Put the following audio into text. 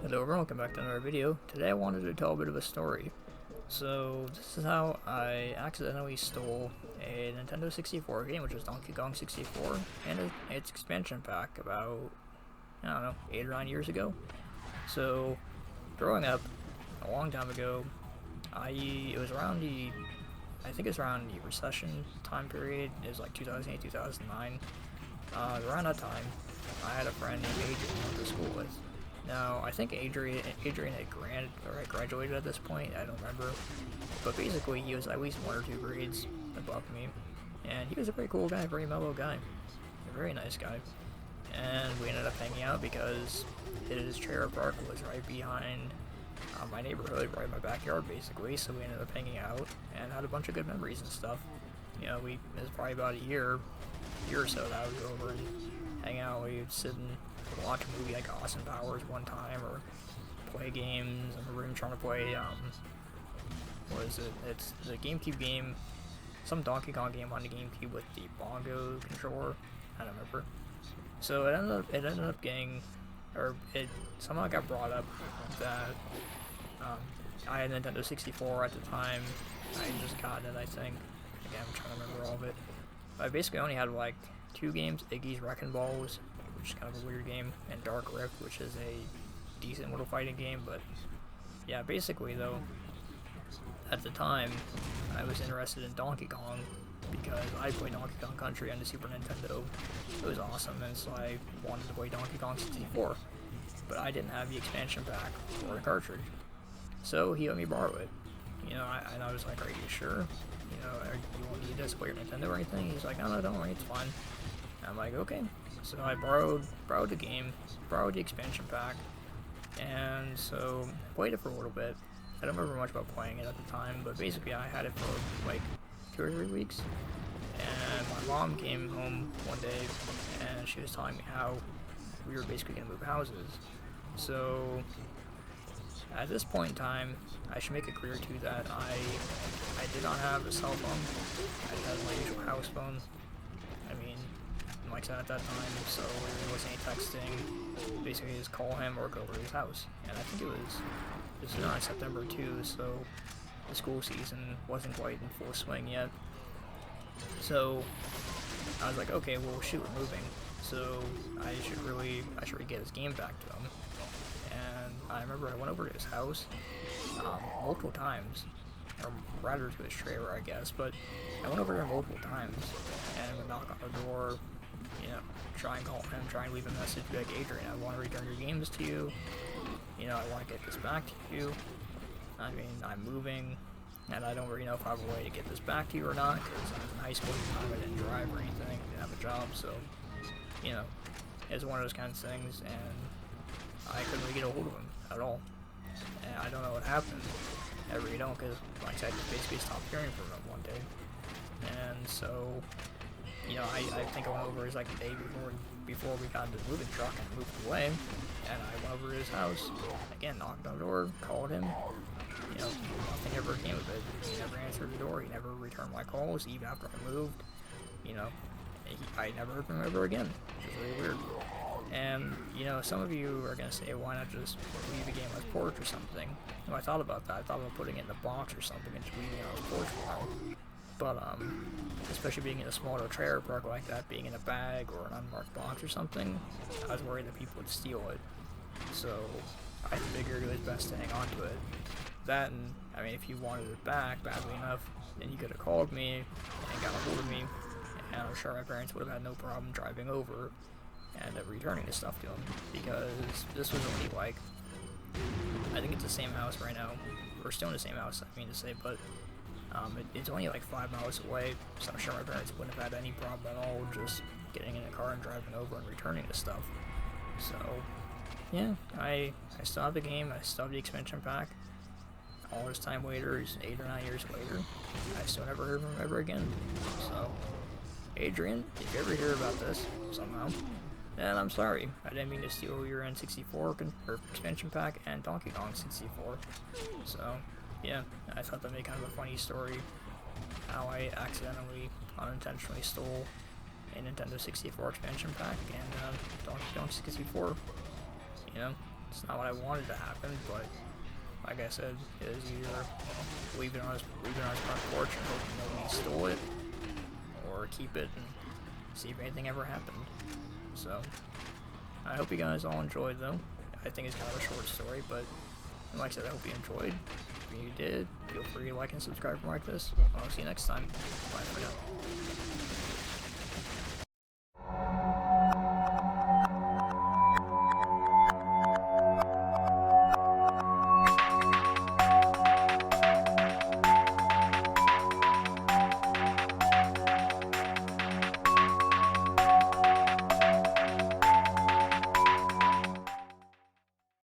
Hello everyone, welcome back to another video. Today I wanted to tell a bit of a story. So this is how I accidentally stole a Nintendo 64 game, which was Donkey Kong 64, and its expansion pack about, I don't know, 8 or 9 years ago. So growing up, a long time ago, it was around I think it was around the recession time period. It was like 2008, 2009. Around that time, I had a friend named Adrian I went to school with. Now, I think Adrian had graduated at this point, I don't remember. But basically, he was at least 1 or 2 grades above me. And he was a very cool guy, very mellow guy. A very nice guy. And we ended up hanging out because his trailer park was right behind my neighborhood, right in my backyard, basically. So we ended up hanging out and had a bunch of good memories and stuff. You know, it was probably about a year or so that I would go over and hang out. We would sit and watch a movie like Austin Powers one time, or play games in the room trying to play, what is it? It's the GameCube game, some Donkey Kong game on the GameCube with the bongo controller. I don't remember. So it ended up getting, or it somehow got brought up that I had a Nintendo 64 at the time. I had just gotten it, I think. Again, I'm trying to remember all of it. I basically only had like 2 games: Iggy's Wrecking Balls, which is kind of a weird game, and Dark Rift, which is a decent little fighting game. But yeah, basically though, at the time, I was interested in Donkey Kong because I played Donkey Kong Country on the Super Nintendo. It was awesome, and so I wanted to play Donkey Kong 64. But I didn't have the expansion pack or the cartridge, so he let me borrow it. You know, and I was like, "Are you sure? You know, you won't need this to play your Nintendo or anything?" He's like, "No, don't worry, it's fine." I'm like, "Okay." So I borrowed the game, borrowed the expansion pack, and so played it for a little bit. I don't remember much about playing it at the time, but basically I had it for like 2 or 3 weeks. And my mom came home one day, and she was telling me how we were basically gonna move houses. So at this point in time, I should make it clear too that I did not have a cell phone. I had my usual house phone. I mean, like I said, at that time, so there wasn't any texting. Basically, just call him or go over to his house. And I think it was around September too, so the school season wasn't quite in full swing yet. So I was like, okay, well, shoot, we're moving, so I should really get his game back to him. And I remember I went over to his house multiple times, or rather to his trailer, I guess. But I went over there multiple times and would knock on the door, you know, try and call him, try and leave a message, be like, "Adrian, I want to return your games to you. You know, I want to get this back to you. I mean, I'm moving, and I don't really know if I have a way to get this back to you or not, because I was in high school at the time, I didn't drive or anything, didn't have a job, so, you know, it's one of those kinds of things, and I couldn't really get a hold of him at all. And I don't know what happened. I really don't, because, like I said, I just basically stopped hearing from him one day. And so, you know, I think I went over his, like, the day before we got into the moving truck and moved away, and I went over to his house, again, knocked on the door, called him. You know, nothing ever came of it. He never answered the door, he never returned my calls, even after I moved. You know, I never heard from him ever again, which is really weird. And, you know, some of you are going to say, why not just leave the game on his porch or something? And I thought about that. I thought about putting it in a box or something and just leaving it on his porch for a while. But, especially being in a smaller trailer park like that, being in a bag or an unmarked box or something, I was worried that people would steal it. So, I figured it was best to hang on to it. That, and, I mean, if you wanted it back badly enough, then you could have called me and got a hold of me, and I'm sure my parents would have had no problem driving over and returning the stuff to him, because this was only like, I think it's the same house right now. We're still in the same house, I mean to say, but it's only like 5 miles away, so I'm sure my parents wouldn't have had any problem at all just getting in a car and driving over and returning the stuff. So, yeah, I still have the game, I still have the expansion pack. All this time later, 8 or 9 years later, I still never heard from him ever again. So, Adrian, if you ever hear about this somehow, then I'm sorry. I didn't mean to steal your N64 or expansion pack and Donkey Kong 64. So, yeah, I thought that'd be kind of a funny story, how I accidentally, unintentionally stole a Nintendo 64 expansion pack and Donkey Kong 64. You know, It's not what I wanted to happen, but like I said, it is either leave it on his front porch and hope nobody stole it, or keep it and see if anything ever happened. So, I hope you guys all enjoyed, though. I think it's kind of a short story, but like I said, I hope you enjoyed. If you did, feel free to like and subscribe for more like this. I'll see you next time. Bye for now.